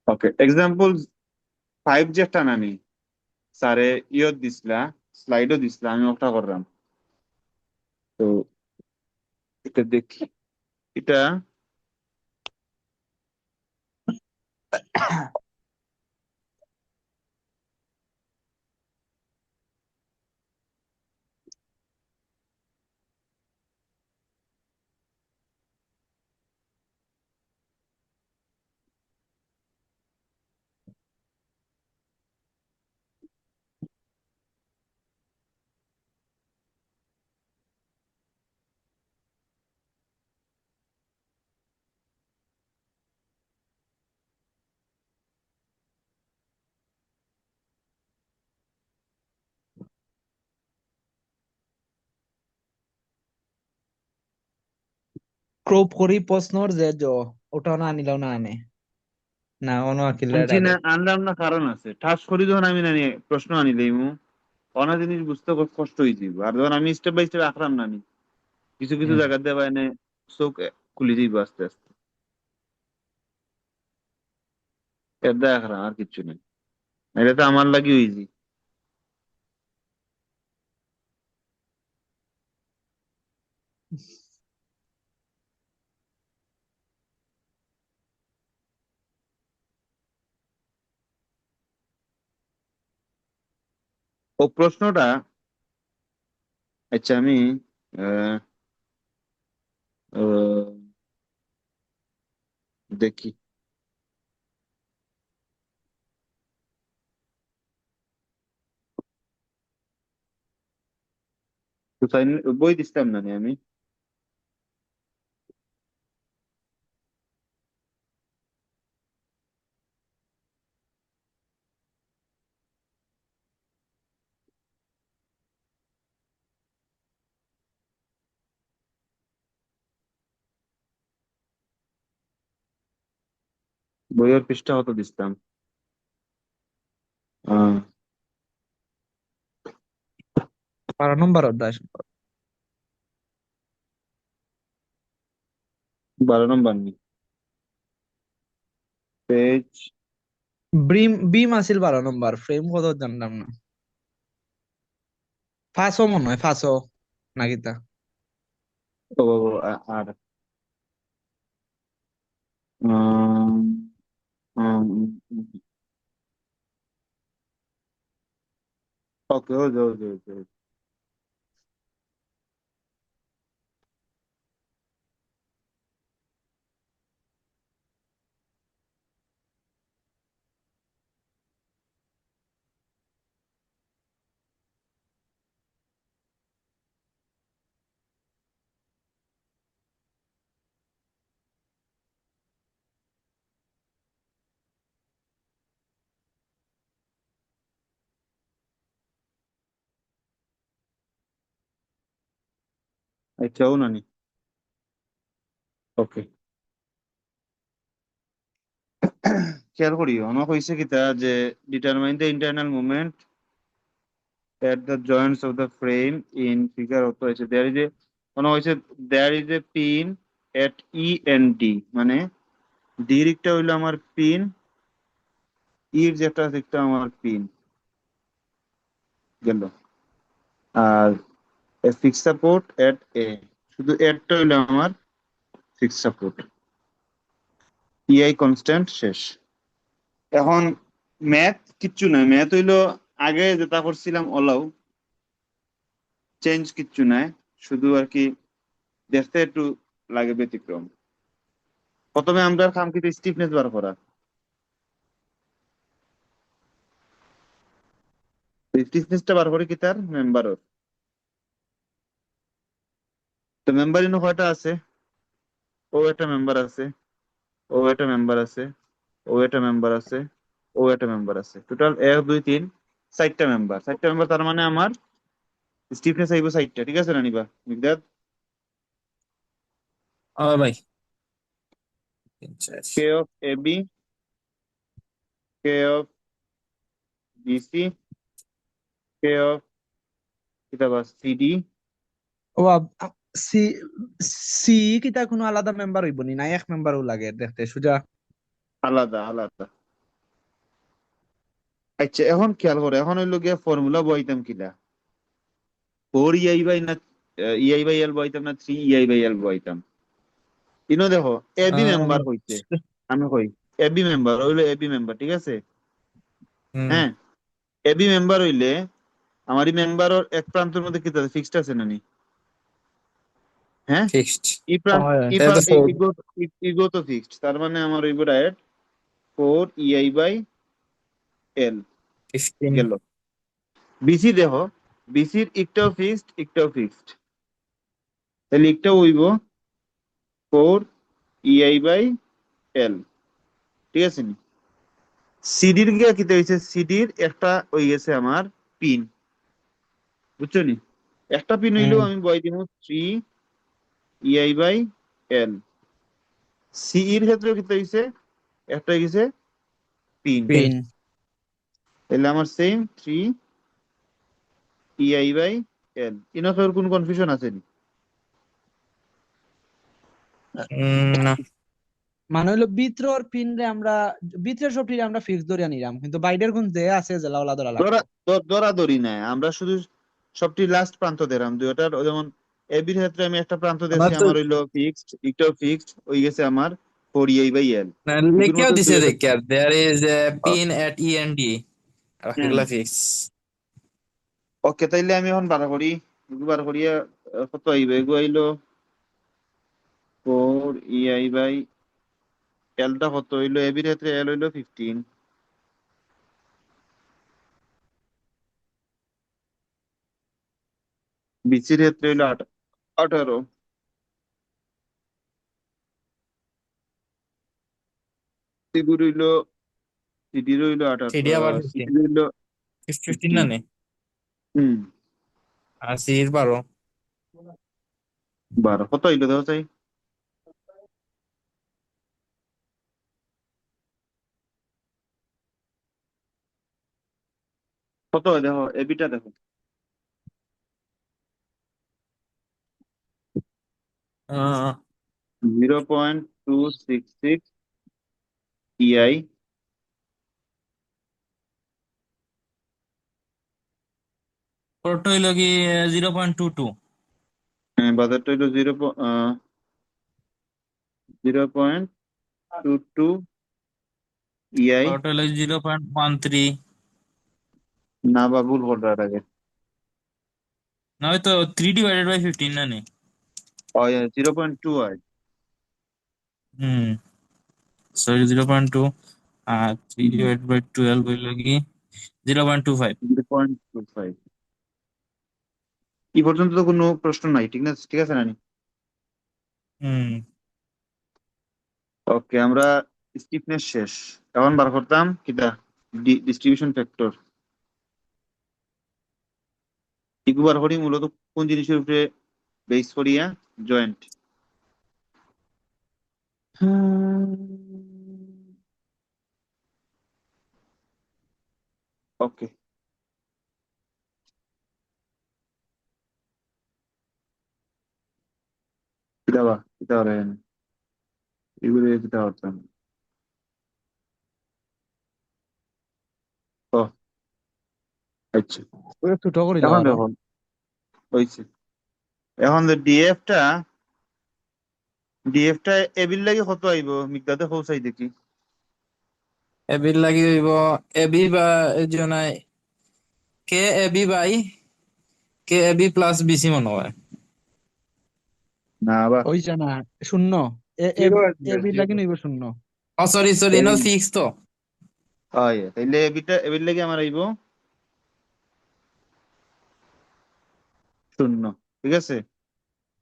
ওকে, example 5 যেটা নানি স্যারে দিছিলা, স্লাইডও দিছিলা, আমি ওটা করলাম। তো এটা দেখি, এটা ক্রপ করি প্রশ্নর যে ওটাও না আনিলাও না আনে না অন্য আকিলে আনছি না, ডারে। আনলাম না, কারণ আছে। ঠাস করি যখন আমি নানি প্রশ্ন আনি দিইমু, অনা জিনিস বুঝতে খুব কষ্ট হয়ে যাবে। আর যখন আমি স্টেপ বাই স্টেপ আঁকলাম নানি, কিছু কিছু হুম। জায়গা দিয়ে এনে চোখ খুলে যাইব আস্তে আস্তে। এটা আঁকলাম, আর কিচ্ছু নেই। এটা তো আমার লাগি ইজি। ও প্রশ্নটা, আচ্ছা আমি আহ, আহ, দেখি। তো বই দিছিলাম নানি আমি। বইয়ের পৃষ্ঠা হতো দিছিলাম। আহ, 12 নম্বর অধ্যায়। 12 নম্বর নি, পেজ। বিম আছিল 12 নম্বর, ফ্রেম কত জানলাম না। ফাঁসও মনে হয়, ফাঁসও নাকি তা। ও, আর আম, আম, ওকে, ওকে, ওকে, ওকে। আচ্ছা, ও নানি, ওকে। খেয়াল করি অনেক হয়েছে কিতা যে determine the internal movement at the joints of the frame in figure অত হয়েছে দেয়ার ইজ এ, মনে হয়েছে there is a pin at E and D, মানে দিকটা হইলো আমার পিন, এর যেটা দিকটা আমার পিন গেল। আর ফিক্স সাপোর্ট এট এ, শুধু এটটা হইলো আমার ফিক্স সাপোর্ট। ইআই কনস্ট্যান্ট শেষ। এখন ম্যাথ কিচ্ছু নাই, ম্যাথ হইলো আগে যেটা করছিলাম ওলাও, চেঞ্জ কিচ্ছু নাই, শুধু আর কি দেখতে একটু লাগে ব্যতিক্রম। প্রথমে আমরা খাম কিন্তু স্টিফনেস বার করা। স্টিফনেসটা বার করি কি তার মেম্বারও। তো মেম্বার ইনো কয়টা আছে? ও একটা মেম্বার আছে, ও একটা মেম্বার আছে, ও একটা মেম্বার আছে, ও একটা মেম্বার আছে, টোটাল 1 2 3 4টা মেম্বার। 4টা মেম্বার, তার মানে আমার স্টিফনেস আইব 4টা। ঠিক আছে রানিবা মিকদাদ? ও ভাই, 3 4। K of A B, K of B C, K of কিতাবা সি ডি। ও সি সি কিতা কোনো আলাদা মেম্বার হইব নি, না এক মেম্বারও লাগে দেখতে সোজা? আলাদা আলাদা। আচ্ছা এখন খেয়াল করো, এখন হইলো গিয়ে ফর্মুলা বইতাম কিলা, 4 EI বাই না EI/L বইতাম না 3 EI/L বইতাম। ইনো দেখো এবি আহ, মেম্বার হইছে, আমি কই এবি মেম্বার হইলো এবি মেম্বার, ঠিক আছে? হুম হ্যাঁ, এবি মেম্বার হইলে আমারই মেম্বারের এক প্রান্তের মধ্যে কি আছে, ফিক্সড আছে না নি? হ্যাঁ, ফিক্সড ই প্রান্ত হয় ই তাহলে তো প্রান্ত 4 ইগো তো ফিক্সড, তার মানে আমার হইব ডাইরেক্ট 4 EI/L 15 গেল। বিসি দেখো, বিসির একটাও ফিক্সড একটাও ফিক্সড, তাহলে একটা হইব 4 EI/L, ঠিক আছে নি? সিডির গিয়া কিতে হইছে, সিডির একটা ওই গেছে আমার পিন, বুঝছো নি? একটা পিন হইলেও হুম আমি বই দিব 3 EI/L। সি এর ক্ষেত্রেও কিতে হইছে, একটা গেছে পিন, পিন পিন। তাহলে আমার সেম 3 EI/L। ইনফের কোন কনফিউশন আছে নি? না মানে হইলো ভিতরের পিন রে আমরা, ভিতরের সব পিন আমরা ফিক্স ধরে নিলাম, কিন্তু বাইরের কোন যে আছে জেলাওয়ালা ধরা ধরা লাগবো। দৌড়াদৌড়ি নাই, আমরা শুধু সবটি লাস্ট প্রান্ত দিলাম দুইটার। যেমন এবির ক্ষেত্রে আমি একটা প্রান্ত দিয়েছি আমার তো আমার হইলো ফিক্সড, একটাও ফিক্সড হয়ে গেছে আমার 4 EI/L। এগুলোর লিখেও মধ্যে দিছে দুইটা দেখি আর there is pin at END আর হুম। এগুলা ফিক্স। ওকে, তাইলে আমি এখন বার করি, বার করিয়া কত আইবে, এগু আইলো 4 EI/L টা কত হইলো, এবির ক্ষেত্রে এল হইলো 15, বিসির ক্ষেত্রে হইলো 18, সিগুর হইলো, সিডির হইলো 18, সিডি আবার 15 সিডির হইলো 15 না 15। নে হুম, আর সির 12 12 কত হইলো দেখো চাই, কত হয় দেখো, এবিটা দেখো, আহ 0.266 EI, পরটা হইলো কি 0.22 বাজারটা হইলো 0.22 EI। পরটা হইলো 0.13 না বা ভুল করার আগে, না হয়তো 3/15 না নে 0.2 হয়। হুম সরি 0.2 আর থ্রি হুম, ডিভাইড বাই 12 হইলো কি 0.25। 0.25। এই পর্যন্ত তো কোনো প্রশ্ন নাই, ঠিক না? ঠিক আছে নানি? হুম ওকে, আমরা স্টিফনেস শেষ, এখন বার করতাম কিটা, ডিস্ট্রিবিউশন ফ্যাক্টর। ইগু বার করি মূলত কোন জিনিসের উপরে বেস করিয়া, জয়েন্ট। ওকে, কিটা বা কিটা হরেন এগুলো কিটা হতাম। ও আচ্ছা, ওই ছোট করিল এখন আরো। দেখো হয়েছে, এখন ডিএফটা এবির লাগে কত আইব, মিগদাতে পৌঁছাই দেখি। এবি লাগি হইব এবি বা জনাই K AB by K AB plus BC মনে হয়। না বা হইছে না, শূন্য। এ এ জিরো এ বি লাগি নইব শূন্য। ও সরি সরি নো ফিক্স তো হয়, তাইলে এবির লাগে আমার আইব 0, ঠিক আছে?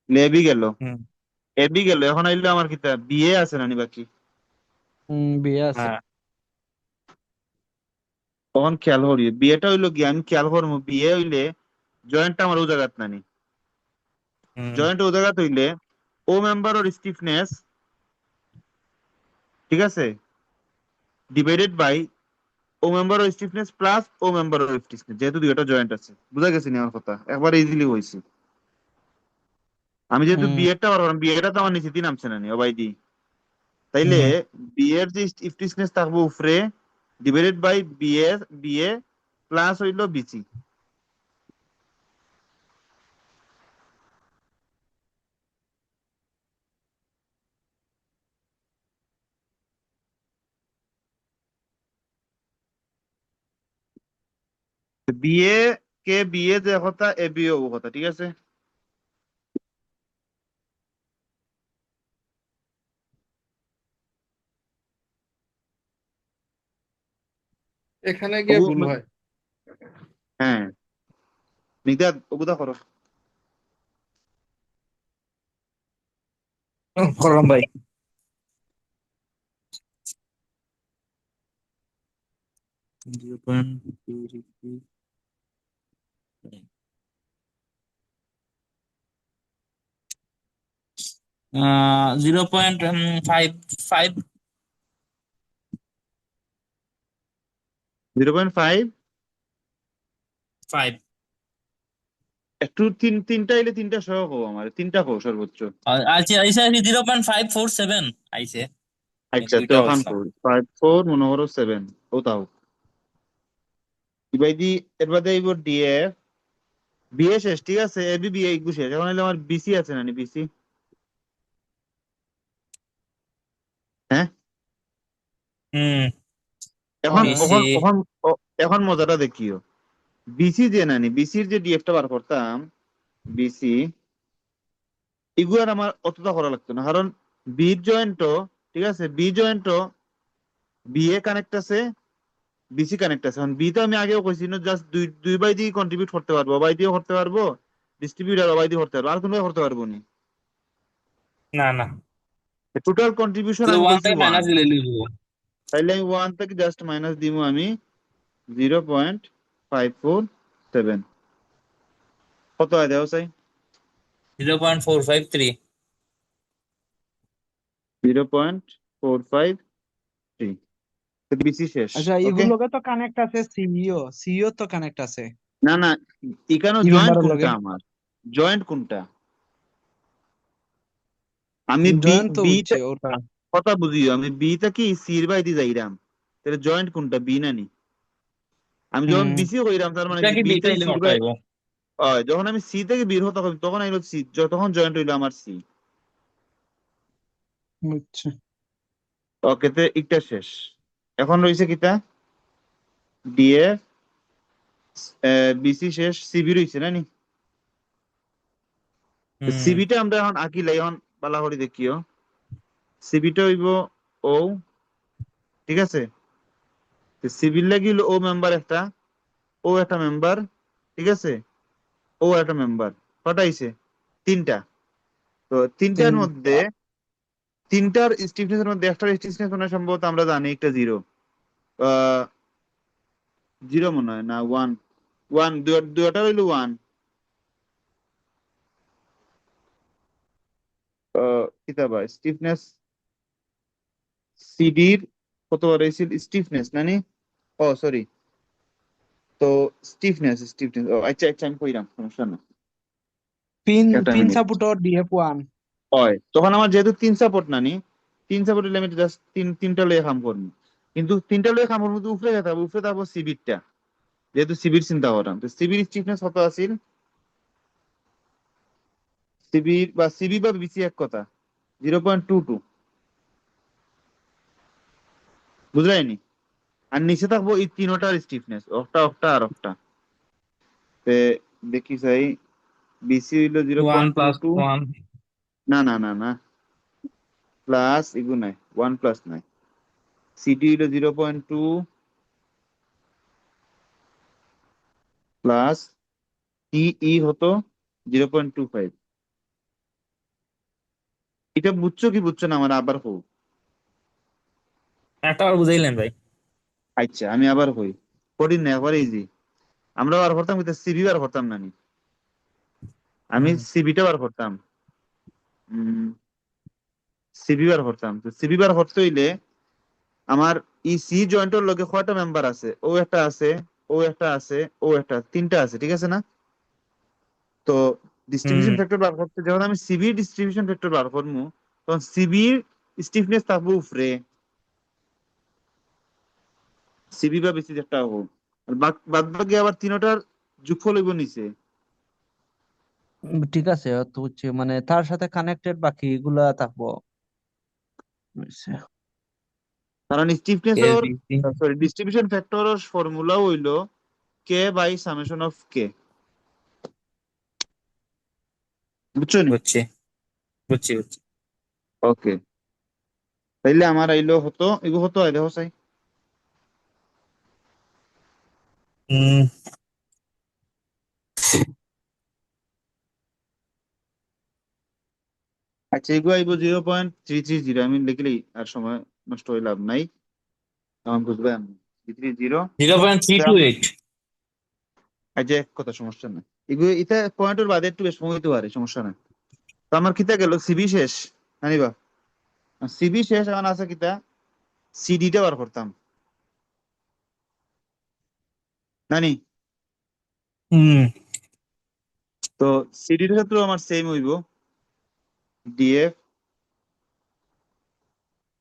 এবি গেল, হুম এবি গেল, এখন আইলো আমার কিতা বিএ আছে নানি বাকি। বিয়ে আছে। হ্যাঁ তখন খেয়াল করি বিয়েটা হইলো কি, আমি খেয়াল করবো বিয়ে হইলে জয়েন্টটা আমার ও জায়গাত নানি, হুম জয়েন্ট ও জায়গাত হইলে ও মেম্বার ওর স্টিফনেস, ঠিক আছে, ডিভাইডেড বাই ও মেম্বার ওর স্টিফনেস প্লাস ও মেম্বার ওর স্টিফনেস, যেহেতু দুইটা জয়েন্ট আছে। বুঝা গেছে নি আমার কথা? একবার ইজিলি হয়েছে। আমি যেহেতু হুম বিয়েটা পারলাম, বিয়েটা তো আমার নিচে নামছে নানি, ও বাই দি, তাইলে হুম বিয়ের যে স্টিফনেস থাকবো উপরে, ডিভাইডেড বাই বিএ প্লাস হইল বিসি। বিএ কে বিএ যে কথা এ বি ও কথা, ঠিক আছে? এখানে গিয়ে ভুল হয়। হ্যাঁ, নিদাদ ওগুদা করো। করলাম ভাই। আহ 0.55 0.5 5 একটু তিনটা এলে তিনটা সহ হো, আমার তিনটা হো সর্বোচ্চ। আচ্ছা আইসা 0.547 আইছে। আচ্ছা, তো দুইটা এখন বলছিলাম। 5 4 মনে করো 7 ও তাও ইবাইদি। এর বাদে আইব ডিএফ বিএ শেষ, ঠিক আছে? এবি বিএ ইগু শেষ। এখন হইলো আমার বিসি আছে না বিসি? হ্যাঁ, হুম এখন BC এখন এখন এখন মজাটা দেখিও। বিসি যে নানি বিসির যে ডিএফটা বার করতাম, বিসি এগুলো আর আমার অতটা করা লাগতো না, কারণ বি জয়েন্টও, ঠিক আছে, বি জয়েন্টও বিএ কানেক্ট আছে, বিসি কানেক্ট আছে। এখন বি তো আমি আগেও কইছি না, জাস্ট দুই দুই বাই দিয়ে কন্ট্রিবিউট করতে পারবো, বাই দিয়েও করতে পারবো, ডিস্ট্রিবিউট আর বাই দিয়ে করতে পারবো, আর কোনো করতে পারবো নি। না না, টোটাল কন্ট্রিবিউশন শুধু আমি ওয়ান কইছি থেকে 1, মাইনাস দিলে লিখবো। তাইলে আমি 1 থেকে জাস্ট মাইনাস দিব আমি 0.547। কত হয় দেও চাই? 0.453 0.453। বিসি শেষ। আচ্ছা, ওকে, এগুলোকে তো কানেক্ট আছে সিইও তো কানেক্ট আছে না না, এখানে ই জয়েন্ট মেম্বারের কোনটা লগে। আমার? জয়েন্ট কোনটা? আমি বি জয়েন্ট তো বি বুঝছি ওটা। কথা বুঝিও, আমি বি টা কি সির বাইদি যাইরাম, তাহলে জয়েন্ট কোনটা? বি না নি? আমি যখন হুম, বিসি কইরাম তার মানে এটা কি কি বি বিটা থেকে ইলে সির কত বাই, আইব? যখন আমি সি থেকে বের হতে হবে তখন আইলো সি, তখন জয়েন্ট হইলো আমার সি। বুঝছি। ওকে, তে একটা শেষ। এখন রইছে কিতা? ডিএফ বিসি শেষ, সিবি রইছে না নি? হুম সিবিটা আমরা এখন আঁকিলাই, এখন পালা করে দেখিও। সিবিটা হইব ও, ঠিক আছে? সিবির লাগি হলো ও মেম্বার একটা, ও একটা মেম্বার, ঠিক আছে, ও একটা মেম্বার। কটা আইছে? তিনটা। তো তিনটার তিন মধ্যে, তিনটার স্টিফনেসের মধ্যে একটার স্টিফনেস মনে হয় সম্ভবত আমরা জানি একটা জিরো, জিরো মনে হয় না, ওয়ান। ওয়ান দুটা হইলো ওয়ান। কিতাবা স্টিফনেস সিডির কতবার হয়েছিল স্টিফনেস নানি? ও সরি, তো স্টিফনেস ও আচ্ছা আচ্ছা, আমি কইরাম, সমস্যা না। পিন একটা পিন মিনিট। সাপোর্টর ডিএফ1। হয় তখন আমার যেহেতু তিন সাপোর্ট নানি, তিন সাপোর্ট হইলে আমি জাস্ট তিনটা লয়ে কাম করবো। কিন্তু তিনটা লয়ে কাম করবো, উপরে যেতে হবে, উপরে তারপর সিবিরটা, যেহেতু সিবির চিন্তা করলাম, তো সিবির স্টিফনেস কত আছিল? সিবির বা সিবি বা বিসি এক কথা, 0.22, বুঝলাইনি? আর নিচে থাকবো এই তিনোটার স্টিফনেস, একটা একটা আর একটা। তে দেখি চাই, বিসি হইলো zero 1 point two plus two 1 না না না না, প্লাস এগু নাই, 1 প্লাস নাই। সিডি হইলো 0.2 প্লাস টিই হতো 0.25। এটা বুঝছো কি বুঝছো না? আমার আবার হোক। একটা বার বুঝাইলেন ভাই। আচ্ছা, আমি আবার হই, কঠিন না, একবার ইজি। আমরা বার করতাম কিন্তু সিবি বার করতাম না নি? আমি হুম সিবিটা বার করতাম, সিবি বার করতাম। তো সিবি বার করতে হইলে আমার ই সি জয়েন্টের লগে কয়টা মেম্বার আছে? ও একটা আছে, ও একটা আছে, ও একটা, তিনটা আছে, ঠিক আছে না? তো হুম ডিস্ট্রিবিউশন ফ্যাক্টর বার করতে যখন আমি সিবি ডিস্ট্রিবিউশন ফ্যাক্টর বার করবো, তখন সিবির স্টিফনেস থাকবো উপরে, সিবি বা বিসি একটা হোক, আর বাদ বাকি আবার তিনটার যোগফল হইব নিচে। ঠিক আছে, তো হচ্ছে মানে তার সাথে কানেক্টেড বাকি এগুলা থাকবো। কারণ স্টিফনেস এ ওর, B C. Sorry, distribution factor ওর ফর্মুলা হইলো K by summation of K, বুঝছো নি? বুঝছি বুঝছি বুঝছি। ওকে, তাইলে আমার আইলো হতো, এগো হতো আই দেখো চাই। হুম। আচ্ছা, এগো আইবো 0.330, আমি লিখলেই আর সময় নষ্ট হয়ে লাভ নাই, তখন বুঝবেন 330। 0.328। আচ্ছা, এক কথা, সমস্যা নাই, এগো এটা পয়েন্টের বাদে একটু বেশ সময় হইতে পারে, সমস্যা নাই। তো আমার কিতা গেল, সিবি শেষ, জানিবা সিবি শেষ, এখন আছে কিতা, সিডিটা বার করতাম নানি। হুম। তো সিডির ক্ষেত্রে আমার সেম হইব, ডিএফ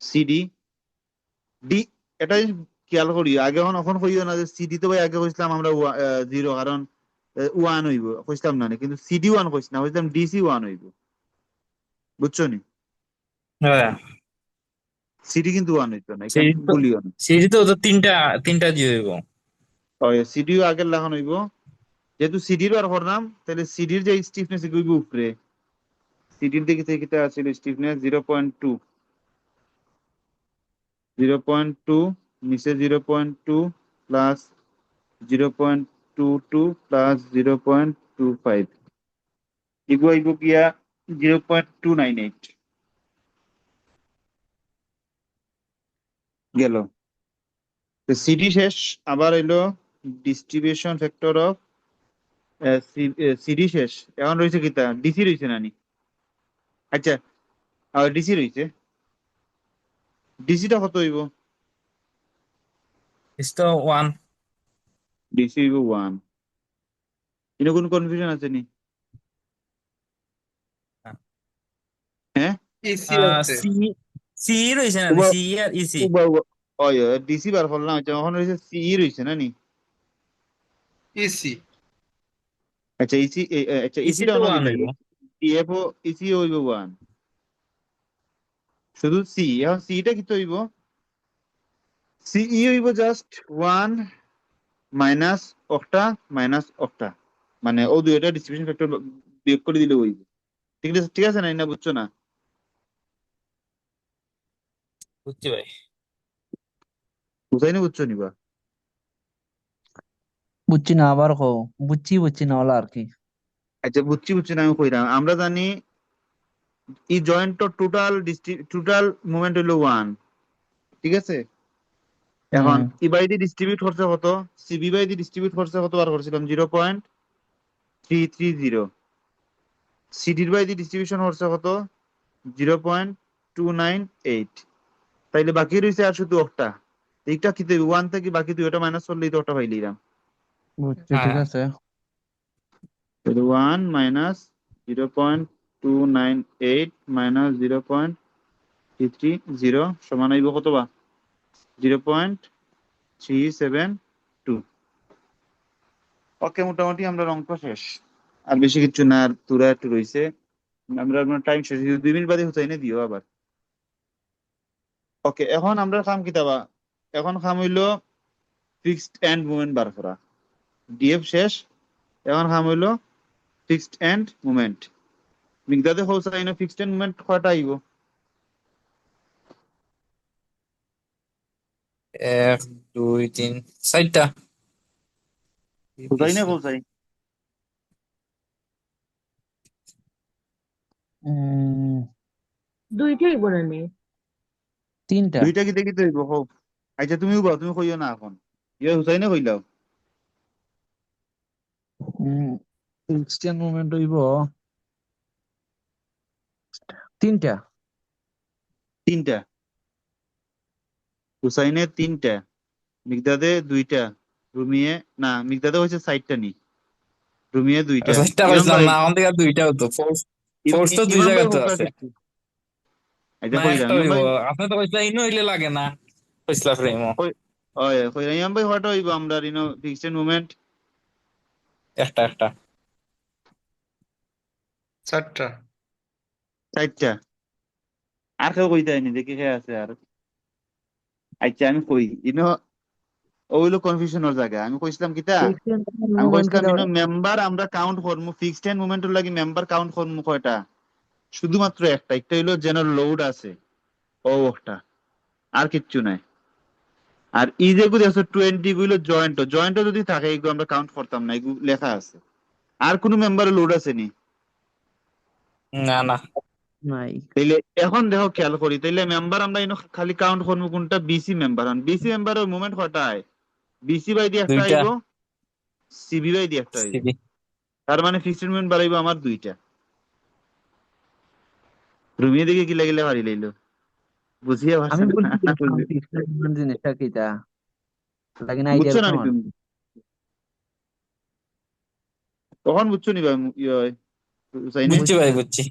সিডি ডি। এটা জিনিস খেয়াল করি, আগে এখন কইও না যে সিডি তো ভাই আগে কইছিলাম আমরা 0, কারণ 1 হইব কইছিলাম না, কিন্তু সিডি 1 কইছি না, কইছিলাম ডিসি 1 হইব, বুঝছো নি? হ্যাঁ, সিডি কিন্তু 1 হইতো না, এখানে সিডি তো বলিও না। সিডি তো তিনটা তিনটা জি হইব। সিডিও আগের লাগান হইব, যেহেতু সিডির বার করলাম, তাহলে সিডির যে স্টিফনেস হইব উপরে, সিডির দিকে থেকে কিতা আছে স্টিফনেস 0.2, 0.2, নিচে 0.2 প্লাস 0.22 প্লাস 0.25, এগুলো আইব গিয়া 0.298 গেল। সিডি শেষ, আবার এলো ডিস্ট্রিবিউশন ফ্যাক্টর অফ সিডি শেষ, এখন রয়েছে কিতা, ডিসি রয়েছে নানি। আচ্ছা, ডিসি রয়েছে, ডিসিটা কত হইব? ইস তো 1। ডিসি হইব 1। এটা কোনো কনফিউশন আছে নি? হ্যাঁ, ইসি আছে। সি সি রয়েছে না, উবা সি আর ইসি। উবা ওই ডিসি বার করলাম, আচ্ছা এখন রয়েছে সিই রয়েছে নানি। ইসি আচ্ছা ইসি, আচ্ছা ইসি ইসিটা তো অন 1 দিলে হইব। ইএফ ও ইসি হইব 1, শুধু সি, এখন সিটা কি হইব, সিই হইব just 1 minus octa minus octa, মানে ও দুইটা ডিস্ট্রিবিউশন ফ্যাক্টর বিয়োগ করে দিলে হইব। ঠিক আছে, ঠিক আছে না, না বুঝছো না? বুঝছি ভাই। বুঝাই না, বুঝছো নিবা? বুঝছি না, আবার কো। বুঝছি না হলো আর কি। আচ্ছা, বুঝছি বুঝছি না, আমি কইরাম, আমরা জানি ই জয়েন্ট টোটাল টোটাল মুভমেন্ট হইলো 1, ঠিক আছে? এখন হুম। ই বাই দি ডিস্ট্রিবিউট করছে কত, সিবি বাই দি ডিস্ট্রিবিউট করছে কত বার করছিলাম 0.330, সিডির বাই দি ডিস্ট্রিবিউশন করছে কত 0.298, তাইলে বাকি রয়েছে আর শুধু একটা, এইটা কি 1 থেকে বাকি দুইটা মাইনাস করলেই তো ওটা পাইলাম। বুঝছি, ঠিক হ্যাঁ, আছে। 1 মাইনাস 0.298 মাইনাস 0.330 সমান হইব কত বা 0.372। ওকে, মোটামুটি আমরা অঙ্ক শেষ, আর বেশি কিছু না, আর তুরা একটু রয়েছে, আমরা টাইম শেষ, 2 মিনিট বাদে হুসাইনে দিও আবার। ওকে, এখন আমরা খাম কিতাবা, এখন খাম হইলো ফিক্সড এন্ড মুভমেন্ট বার করা, ডিএফ শেষ, এখন খাম হইলো ফিক্সড এন্ড মুভমেন্ট। মিগদাতে হোসাইনে ফিক্সড এন্ড মুভমেন্ট কয়টা আইব? 1 2 3 4টা। হোসাইনে হোসাই উম দুইটাই বলে নেই। তিনটা। দুইটা কি দেখি তো হইব হোক। আচ্ছা, তুমি বল, তুমি কইও না এখন, ইয়ে হোসাইনে কইলাও। ক্রিশ্চিয়ান মুভমেন্ট হইব তিনটা। তিনটা, হুসাইনের তিনটা, মিগদাদে দুইটা, রুমিয়ে না, মিগদাদে হচ্ছে সাইডটা নি, রুমিয়ে দুইটা, 4টা ইমাম কইছিলাম ভাই, না, আমাদের আর দুইটা হতো। ফোর্স ফোর্স তো দুই ইমাম ভাই জায়গাতে কোনটা আছে। দেখছি? আচ্ছা না, কইরাম একটা ইমাম হইব। ভাই, আপনি তো কইছিলেন ইনো হইলে লাগে না, কইছিলা ফ্রেমও। ওই কইরাম ভাই হট হইব আমরা ফিক্সড মুভমেন্ট একটা চারটা। চারটা। আর কেউ কইতে হয়নি, দেখি কে আছে আর। আচ্ছা আমি কই ওইলো কনফিউশনের জায়গা। আমি কইছিলাম কিতা, আমি মুভমেন্ট কি কইছিলাম মেম্বার আমরা কাউন্ট করবো ফিক্সড এন্ড মুভমেন্টের লাগি মেম্বার কাউন্ট করবো কয়টা, শুধুমাত্র একটা হইলো জেনারেল লোড আছে ও একটা, আর কিচ্ছু নাই। আর ই যেগুলো আছে 20 গুলো জয়েন্ট যদি থাকে এগুলো আমরা কাউন্ট করতাম না, এগুলো লেখা আছে। আর কোন মেম্বারের লোড আছে নি? না নাই। তাইলে এখন দেখো খেয়াল করি, তাইলে মেম্বার আমরা খালি কাউন্ট করবো কোনটা, বিসি মেম্বার। বিসি মেম্বারের মুভমেন্ট কয়টা হয়? বিসি বাই দিয়ে একটা দুইটা আইব, সিবি বাই দিয়ে একটা আইব। সিবি তার মানে ফিক্সড মুভমেন্ট বাড়াইবো আমার দুইটা। রুমিয়ে দিকে কি লাগিলে হারি লাইলো, বুঝিয়ে আমি পারছেন বলছি না? ফিক্সড মুভমেন্ট জিনিসটা কিটা, লাগি না আইডিয়া বুঝছো না কেমন? তুমি? তখন বুঝছো নি ভাই? হুসাইনে বুঝছি ভাই বুঝছি